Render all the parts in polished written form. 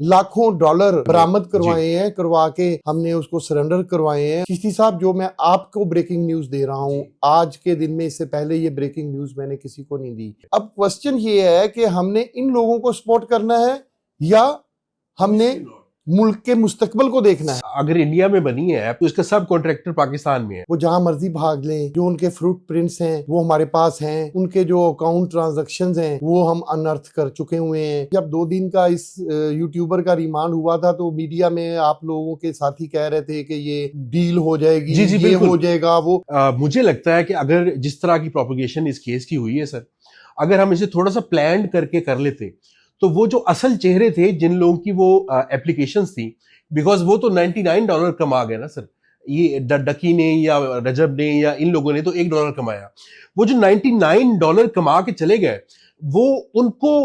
लाखों डॉलर बरामद करवा के हमने उसको सरेंडर करवाए हैं। चिश्ती साहब, जो मैं आपको ब्रेकिंग न्यूज दे रहा हूं आज के दिन में, इससे पहले ये ब्रेकिंग न्यूज मैंने किसी को नहीं दी। अब क्वेश्चन ये है कि हमने इन लोगों को सपोर्ट करना है या हमने मुल्क के मुस्तकबिल को देखना है। अगर इंडिया में बनी है तो इसका सब कॉन्ट्रैक्टर पाकिस्तान में है। वो जहां मर्जी भाग लें, जो उनके फ्रूट प्रिंट्स हैं वो हमारे पास हैं, उनके जो अकाउंट ट्रांजैक्शंस हैं वो हम अनर्थ कर चुके हुए हैं। जब 2 दिन का इस यूट्यूबर का रिमांड हुआ था तो मीडिया में आप लोगों के साथी कह रहे थे कि ये डील हो जाएगी, जी, ये हो जाएगा वो। मुझे लगता है कि अगर जिस तरह की प्रोपगेशन इस केस की हुई है सर, अगर हम इसे थोड़ा सा प्लान करके कर लेते तो वो जो असल चेहरे थे जिन लोगों की वो एप्लीकेशंस थी, बिकॉज वो तो $99 कमा गए ना सर। ये डकी ने या रजब ने या इन लोगों ने तो $1 कमाया। वो जो $99 कमा के चले गए, वो उनको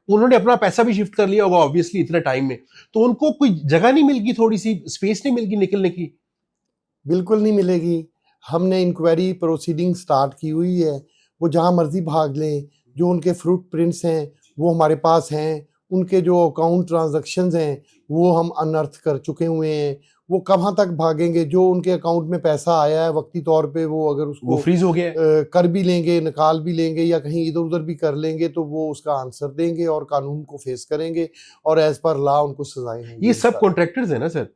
उन्होंने अपना पैसा भी शिफ्ट कर लिया होगा ऑब्वियसली इतने टाइम में, तो उनको कोई जगह नहीं मिलगी, थोड़ी सी स्पेस नहीं मिलगी निकलने की। बिल्कुल नहीं मिलेगी। हमने इंक्वायरी प्रोसीडिंग स्टार्ट की हुई है। वो जहां मर्जी भाग लें, जो उनके फ्रूट प्रिंट्स हैं वो हमारे पास हैं, उनके जो अकाउंट ट्रांजैक्शंस हैं वो हम अनर्थ कर चुके हुए हैं। वो कहाँ तक भागेंगे? जो उनके अकाउंट में पैसा आया है वक्ती तौर पे, वो अगर उसको फ्रीज हो गया कर भी लेंगे, निकाल भी लेंगे या कहीं इधर उधर भी कर लेंगे तो वो उसका आंसर देंगे और कानून को फेस करेंगे और एज पर लॉ उनको सजाएं होंगी। ये सब कॉन्ट्रैक्टर्स है ना सर।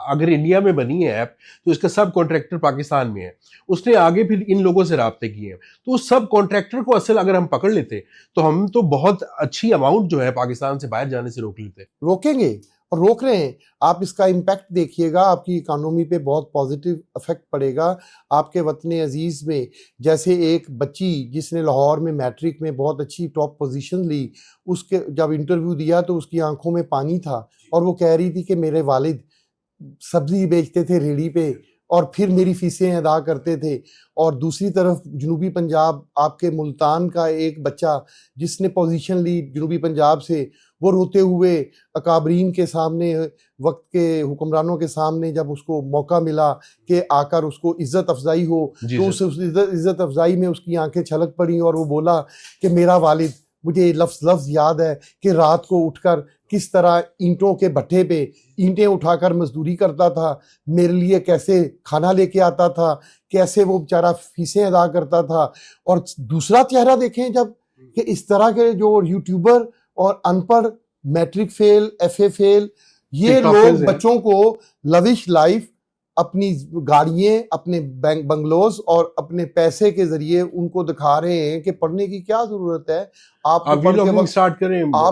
अगर इंडिया में बनी है ऐप तो इसका सब कॉन्ट्रैक्टर पाकिस्तान में है। उसने आगे फिर इन लोगों से राब्ते किए हैं, तो उस सब कॉन्ट्रैक्टर को असल अगर हम पकड़ लेते तो हम तो बहुत अच्छी अमाउंट जो है पाकिस्तान से बाहर जाने से रोक लेते। रोकेंगे और रोक रहे हैं। आप इसका इम्पैक्ट देखिएगा, आपकी इकोनॉमी पे बहुत पॉजिटिव इफेक्ट पड़ेगा। आपके वतन अजीज में जैसे एक बच्ची जिसने लाहौर में मैट्रिक में बहुत अच्छी टॉप पोजीशन ली, उसके जब इंटरव्यू दिया तो उसकी आंखों में पानी था और वो कह रही थी कि मेरे वालिद सब्जी बेचते थे रेहड़ी पे और फिर मेरी फीसें अदा करते थे। और दूसरी तरफ जनूबी पंजाब, आपके मुल्तान का एक बच्चा जिसने पोजीशन ली जनूबी पंजाब से, वो रोते हुए अकाबरीन के सामने, वक्त के हुक्मरानों के सामने जब उसको मौका मिला कि आकर उसको इज्जत अफजाई हो, तो उस इज्जत अफजाई में उसकी आंखें छलक पड़ी और वो बोला कि मेरा वालिद, मुझे लफ्ज़ याद है कि रात को उठकर किस तरह ईंटों के भट्ठे पे ईंटें उठाकर मजदूरी करता था, मेरे लिए कैसे खाना लेके आता था, कैसे वो बेचारा फीसें अदा करता था। और दूसरा चेहरा देखें जब कि इस तरह के जो यूट्यूबर और अनपढ़, मैट्रिक फेल, एफए फेल, ये लोग बच्चों को लविश लाइफ, अपनी गाड़ियां, अपने बंगलोज और अपने पैसे के जरिए उनको दिखा रहे हैं कि पढ़ने की क्या जरूरत है, आप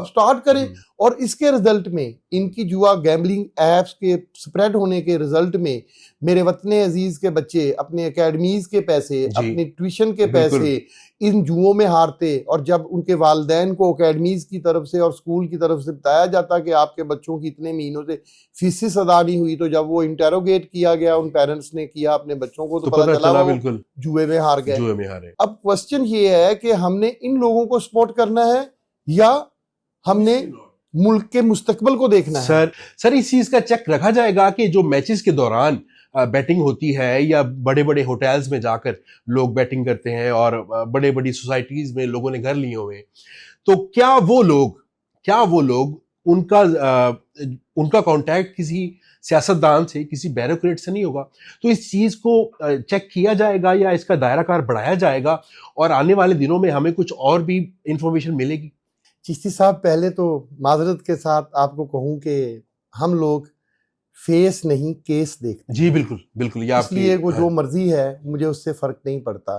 स्टार्ट करें। और इसके रिजल्ट में इनकी जुआ गैम्बलिंग एप्स के स्प्रेड होने के रिजल्ट में मेरे वतन अजीज के बच्चे अपने एकेडमीज के पैसे, अपने ट्यूशन के पैसे इन जुओं में हारते। और जब उनके वालिदैन को एकेडमीज की तरफ से और स्कूल की तरफ से बताया जाता कि आपके बच्चों की इतने महीनों से फीसें अदा नहीं हुई, तो जब वो इंटेरोगेट किया गया, उन पेरेंट्स ने किया अपने बच्चों को, तो पता चला वो जुए में हार गए। अब क्वेश्चन ये है कि हमने इन लोगों को सपोर्ट करना है या हमने मुल्क के मुस्तकबिल को देखना है। सर इस चीज का चेक रखा जाएगा कि जो मैचेस के दौरान बैटिंग होती है या बड़े बड़े होटल्स में जाकर लोग बैटिंग करते हैं और बड़े बड़ी सोसाइटीज में लोगों ने घर लिए हुए, तो क्या वो लोग उनका कांटेक्ट किसी सियासतदान से, किसी ब्यूरोक्रेट से नहीं होगा? तो इस चीज को चेक किया जाएगा या इसका दायराकार बढ़ाया जाएगा और आने वाले दिनों में हमें कुछ और भी इंफॉर्मेशन मिलेगी? चिश्ती साहब, पहले तो माजरत के साथ आपको कहूं कि हम लोग फेस नहीं केस देखते। जी बिल्कुल बिल्कुल, इसलिए वो जो मर्जी है मुझे उससे फर्क नहीं पड़ता।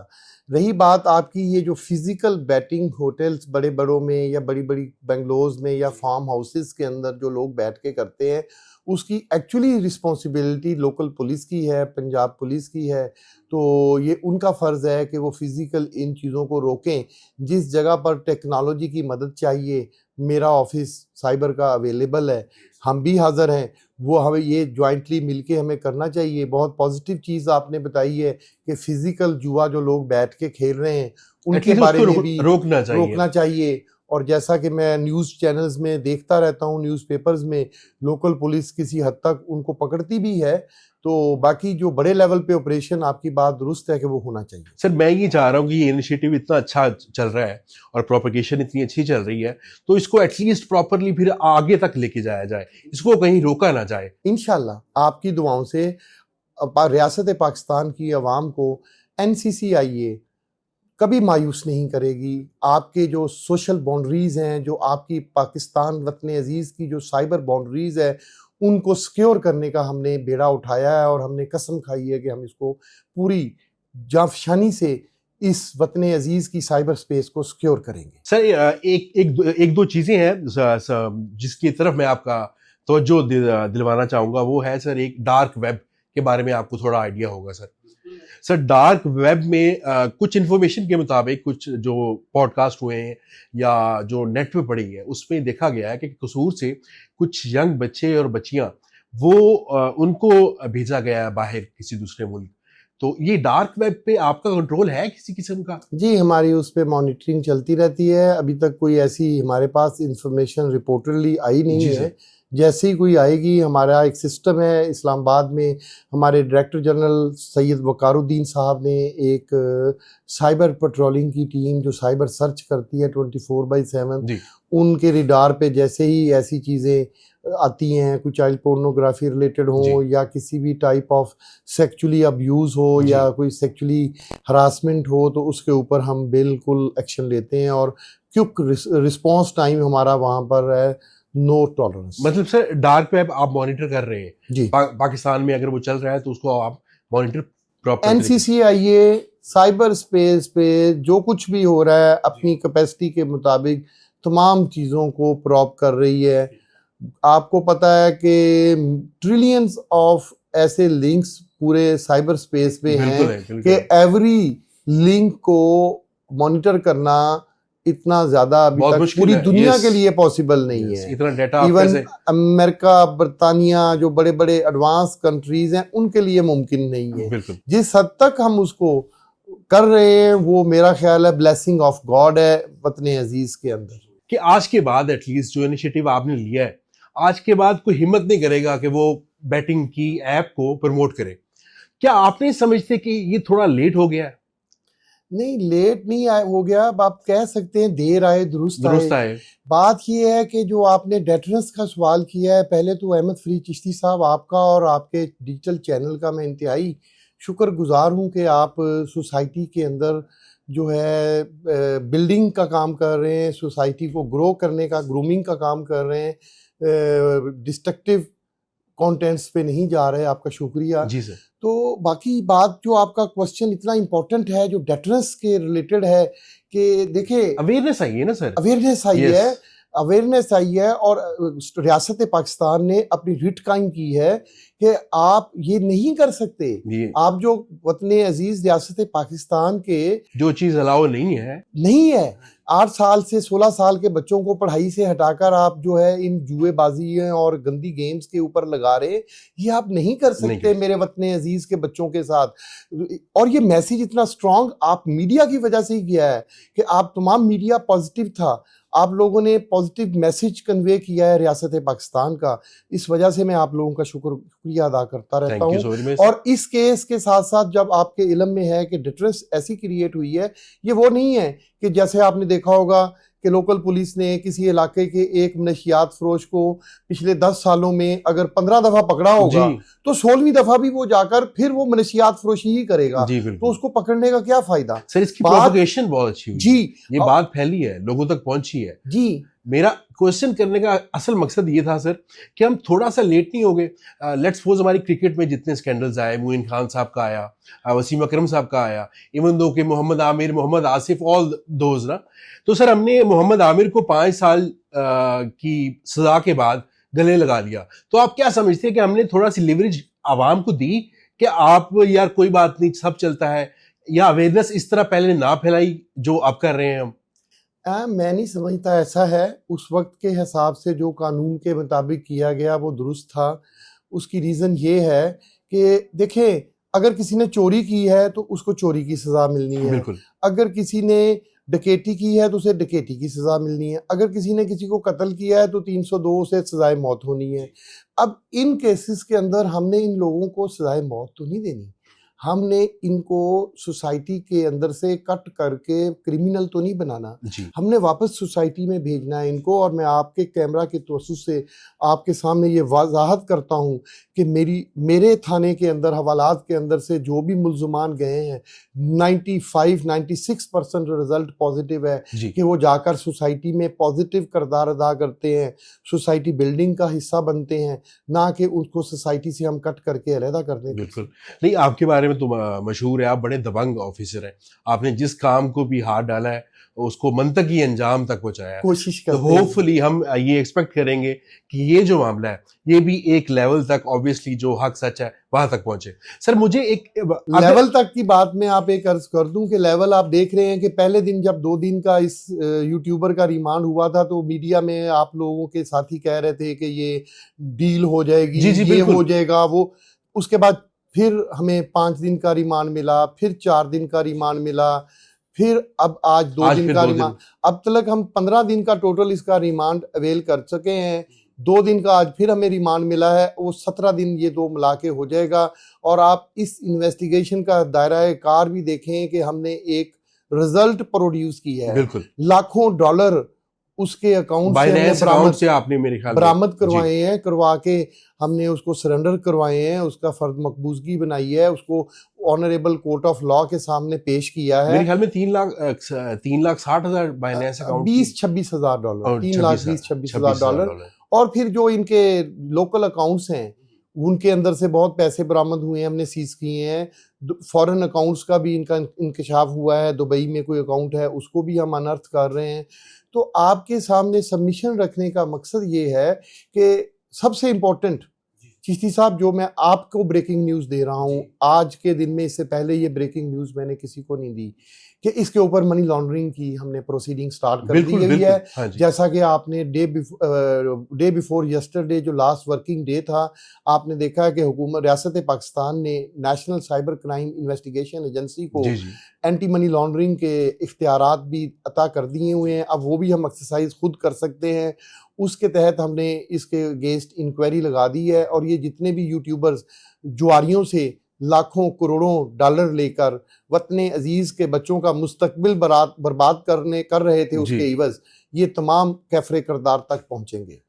रही बात आपकी ये जो फिजिकल बैटिंग होटल्स बड़े बड़ों में या बड़ी बड़ी बंगलोज में या फार्म हाउसेस के अंदर जो लोग बैठ के करते हैं, उसकी एक्चुअली रिस्पॉन्सिबिलिटी लोकल पुलिस की है, पंजाब पुलिस की है। तो ये उनका फ़र्ज़ है कि वो फिज़िकल इन चीज़ों को रोकें। जिस जगह पर टेक्नोलॉजी की मदद चाहिए, मेरा ऑफिस साइबर का अवेलेबल है, हम भी हाज़िर हैं। वो हमें ये जॉइंटली मिलके हमें करना चाहिए। बहुत पॉजिटिव चीज़ आपने बताई है कि फ़िज़िकल जुआ जो लोग बैठ के खेल रहे हैं उनके बारे में भी रोकना चाहिए। और जैसा कि मैं न्यूज़ चैनल्स में देखता रहता हूँ, न्यूज़पेपर्स में लोकल पुलिस किसी हद तक उनको पकड़ती भी है, तो बाकी जो बड़े लेवल पे ऑपरेशन, आपकी बात दुरुस्त है कि वो होना चाहिए। सर मैं ये चाह रहा हूँ कि ये इनिशिएटिव इतना अच्छा चल रहा है और प्रोपगेशन इतनी अच्छी चल रही है, तो इसको एटलीस्ट प्रॉपरली फिर आगे तक लेके जाया जाए, इसको कहीं रोका ना जाए। इंशाल्लाह आपकी दुआओं से रियासत पाकिस्तान की आवाम को NCCIA कभी मायूस नहीं करेगी। आपके जो सोशल बाउंड्रीज हैं, जो आपकी पाकिस्तान वतन अजीज़ की जो साइबर बाउंड्रीज है, उनको सिक्योर करने का हमने बेड़ा उठाया है और हमने कसम खाई है कि हम इसको पूरी जाफशानी से इस वतन अजीज़ की साइबर स्पेस को सिक्योर करेंगे। सर एक दो चीजें हैं जिसकी तरफ मैं आपका तवज्जो दिलवाना चाहूंगा, वो है सर एक डार्क वेब के बारे में आपको थोड़ा आइडिया होगा सर डार्क वेब में कुछ इन्फॉर्मेशन के मुताबिक कुछ जो पॉडकास्ट हुए हैं या जो नेट पे पड़ी है उसमें देखा गया है कि कसूर से कुछ यंग बच्चे और बच्चियां वो उनको भेजा गया है बाहर किसी दूसरे मुल्क। तो ये डार्क वेब पे आपका कंट्रोल है किसी किस्म का? जी, हमारी उस पर मॉनिटरिंग चलती रहती है। अभी तक कोई ऐसी हमारे पास इंफॉर्मेशन रिपोर्टेडली आई नहीं है। जैसे ही कोई आएगी, हमारा एक सिस्टम है इस्लामाबाद में, हमारे डायरेक्टर जनरल सैयद वकारुद्दीन साहब ने एक साइबर पेट्रोलिंग की टीम जो साइबर सर्च करती है 24/7, उनके रिडार पे जैसे ही ऐसी चीज़ें आती हैं, कुछ चाइल्ड पोर्नोग्राफी रिलेटेड हो या किसी भी टाइप ऑफ सेक्चुअली अब्यूज़ हो या कोई सेक्चुअली हरासमेंट हो, तो उसके ऊपर हम बिल्कुल एक्शन लेते हैं और क्विक रिस्पॉन्स टाइम हमारा वहाँ पर है, नो टॉलरेंस। मतलब सर डार्क वेब आप मॉनिटर कर रहे हैं जी। पाकिस्तान में अगर वो चल रहा है तो उसको आप monitor proper NCCIA cyber space पे जो कुछ भी हो रहा है अपनी कैपेसिटी के मुताबिक तमाम चीज़ों को प्रॉप कर रही है। आपको पता है कि ट्रिलियंस ऑफ ऐसे लिंक्स पूरे साइबर स्पेस पे हैं कि एवरी लिंक को मॉनिटर करना इतना ज्यादा अभी तक पूरी दुनिया के लिए पॉसिबल नहीं है। इतना डेटा इवन अमेरिका, बरतानिया, जो बड़े बड़े एडवांस कंट्रीज हैं, उनके लिए मुमकिन नहीं है। जिस हद तक हम उसको कर रहे हैं वो मेरा ख्याल है ब्लेसिंग ऑफ गॉड है वतन अजीज के अंदर। कि आज के बाद एटलीस्ट जो इनिशिएटिव आपने लिया है, आज के बाद कोई हिम्मत नहीं करेगा कि वो बैटिंग की ऐप को प्रमोट करे। क्या आप नहीं समझते कि ये थोड़ा लेट हो गया है? नहीं, लेट नहीं हो गया। अब आप कह सकते हैं देर आए दुरुस्त आए। बात ये है कि जो आपने डेटरेंस का सवाल किया है, पहले तो अहमद फरीद चिश्ती साहब आपका और आपके डिजिटल चैनल का मैं इंतहाई शुक्रगुजार हूँ कि आप सोसाइटी के अंदर जो है बिल्डिंग का काम कर रहे हैं, सोसाइटी को ग्रो करने का, ग्रूमिंग का काम कर रहे हैं, डिस्ट्रक्टिव कंटेंट्स पे नहीं जा रहे। आपका शुक्रिया जी सर। तो बाकी बात जो आपका क्वेश्चन इतना इम्पोर्टेंट है जो डेटरेंस के रिलेटेड है कि देखिए अवेयरनेस आई है ना सर, अवेयरनेस आई है और रियासत पाकिस्तान ने अपनी रिट कायम की है कि आप ये नहीं कर सकते। आप जो वतन अजीज रियासत पाकिस्तान के जो चीज अलाउ नहीं है 8 साल से 16 साल के बच्चों को पढ़ाई से हटाकर आप जो है इन जुएबाजी और गंदी गेम्स के ऊपर लगा रहे, ये आप नहीं कर सकते मेरे वतन अजीज के बच्चों के साथ। और ये मैसेज इतना स्ट्रांग आप मीडिया की वजह से ही किया है कि आप तमाम मीडिया पॉजिटिव था, आप लोगों ने पॉजिटिव मैसेज कन्वे किया है रियासत पाकिस्तान का। इस वजह से मैं आप लोगों का शुक्रिया अदा करता रहता हूँ। और इस केस के साथ साथ जब आपके इल्म में है कि डिटरेंस ऐसी क्रिएट हुई है, ये वो नहीं है कि जैसे आपने देखा होगा कि लोकल पुलिस ने किसी इलाके के एक नशियात फरोश को पिछले 10 सालों में अगर 15 दफा पकड़ा होगा तो 16वीं दफा भी वो जाकर फिर वो मनशियात फरोशी ही करेगा, तो उसको पकड़ने का क्या फायदा। सर इसकी प्रोपगेशन बहुत अच्छी हुई जी, ये बात फैली है, लोगों तक पहुंची है जी। मेरा क्वेश्चन करने का असल मकसद ये था सर कि हम थोड़ा सा लेट नहीं हो गए। लेट्स सपोज हमारी क्रिकेट में जितने स्कैंडल्स आए, मोइन खान साहब का आया, वसीम अकरम साहब का आया, इवन दो के मोहम्मद आमिर, मोहम्मद आसिफ, ऑल दोज ना, तो सर हमने मोहम्मद आमिर को 5 साल की सजा के बाद गले लगा लिया। तो आप क्या समझते हैं कि हमने थोड़ा सी लिवरेज आवाम को दी कि आप यार कोई बात नहीं, सब चलता है, या अवेयरनेस इस तरह पहले ना फैलाई जो आप कर रहे हैं हम? मैं नहीं समझता ऐसा है। उस वक्त के हिसाब से जो कानून के मुताबिक किया गया वो दुरुस्त था। उसकी रीज़न ये है कि देखें, अगर किसी ने चोरी की है तो उसको चोरी की सज़ा मिलनी है। अगर किसी ने डकैती की है तो उसे डकैती की सजा मिलनी है, अगर किसी ने किसी को कत्ल किया है तो 302 से सजाए मौत होनी है। अब इन केसेस के अंदर हमने इन लोगों को सजाए मौत तो नहीं देनी, हमने इनको सोसाइटी के अंदर से कट करके क्रिमिनल तो नहीं बनाना, जी हमने वापस सोसाइटी में भेजना है इनको। और मैं आपके कैमरा के तवज्जुह से आपके सामने ये वजाहत करता हूँ कि मेरे थाने के अंदर हवालात के अंदर से जो भी मुल्ज़मान गए हैं 95-96% रिजल्ट पॉजिटिव है जी कि वो जाकर सोसाइटी में पॉजिटिव किरदार अदा करते हैं, सोसाइटी बिल्डिंग का हिस्सा बनते हैं, ना कि उसको सोसाइटी से हम कट करके अलहदा कर दें। बिल्कुल नहीं, आपके बारे में तो मशहूर है, आप बड़े दबंग ऑफिसर हैं। आपने जिस काम को भी हाथ डाला है उसको मंतकी अंजाम तक पहुंचाया है। कोशिश तो करते हैं। होपफुली हम ये एक्सपेक्ट करेंगे कि ये जो मामला है ये भी एक लेवल तक ऑब्वियसली जो हक सच है वहां तक पहुंचे। सर मुझे एक लेवल तक की बात में आप एक अर्ज कर दूं कि लेवल आप देख रहे हैं कि पहले दिन जब 2 दिन का इस यूट्यूबर का रिमांड हुआ था तो मीडिया में आप लोगों के साथी कह रहे थे कि ये डील हो जाएगी, जी, जी, ये बिल्कुल। हो जाएगा वो। उसके बाद फिर हमें 5 दिन का रिमांड मिला, फिर 4 दिन का रिमांड मिला, फिर अब आज 2 आज दिन फिर का 2 रिमांड। दिन अब तक हम 15 दिन का टोटल इसका रिमांड अवेल कर सके हैं। 2 दिन का आज फिर हमें रिमांड मिला है, वो 17 दिन ये 2 मिला के हो जाएगा। और आप इस इन्वेस्टिगेशन का दायरा कार भी देखें कि हमने एक रिजल्ट प्रोड्यूस किया है, बिल्कुल लाखों डॉलर उसके अकाउंट से हमने बाइनेंस अकाउंट से आपने मेरे ख्याल में बरामद जी करवाए हैं, करवा के हमने उसको सरेंडर करवाए हैं, उसका फर्द मकबूजगी बनाई है, उसको ऑनरेबल कोर्ट ऑफ लॉ के सामने पेश किया है। मेरे ख्याल में 3,60,000 बाइनेंस अकाउंट 20-26 हजार डॉलर, और 3,20,26 हजार डॉलर। $26,000 और फिर जो इनके लोकल अकाउंट्स हैं उनके अंदर से बहुत पैसे बरामद हुए हैं, हमने सीज किए हैं। फॉरेन अकाउंट्स का भी इनका इंकशाफ हुआ है, दुबई में कोई अकाउंट है उसको भी हम अनर्थ कर रहे हैं। तो आपके सामने सबमिशन रखने का मकसद ये है कि सबसे इम्पोर्टेंट चिश्ती साहब, जो मैं आपको ब्रेकिंग न्यूज़ दे रहा हूँ आज के दिन में, इससे पहले ये ब्रेकिंग न्यूज़ मैंने किसी को नहीं दी कि इसके ऊपर मनी लॉन्ड्रिंग की हमने प्रोसीडिंग स्टार्ट कर दी बिल्कुल गई बिल्कुल है। हाँ जी जैसा कि आपने डे बिफोर यस्टरडे जो लास्ट वर्किंग डे था, आपने देखा है कि हुकूमत रियासत पाकिस्तान ने national cyber crime investigation agency को जी जी एंटी मनी लॉन्ड्रिंग के इख्तियारात भी अता कर दिए हुए हैं। अब वो भी हम एक्सरसाइज खुद कर सकते हैं। उसके तहत हमने इसके अगेंस्ट इंक्वायरी लगा दी है और ये जितने भी यूट्यूबर्स जुआरियों से लाखों करोड़ों डॉलर लेकर वतने अजीज के बच्चों का मुस्तकबिल बर्बाद कर रहे थे जी उसके इवज, ये तमाम कैफरे करदार तक पहुंचेंगे।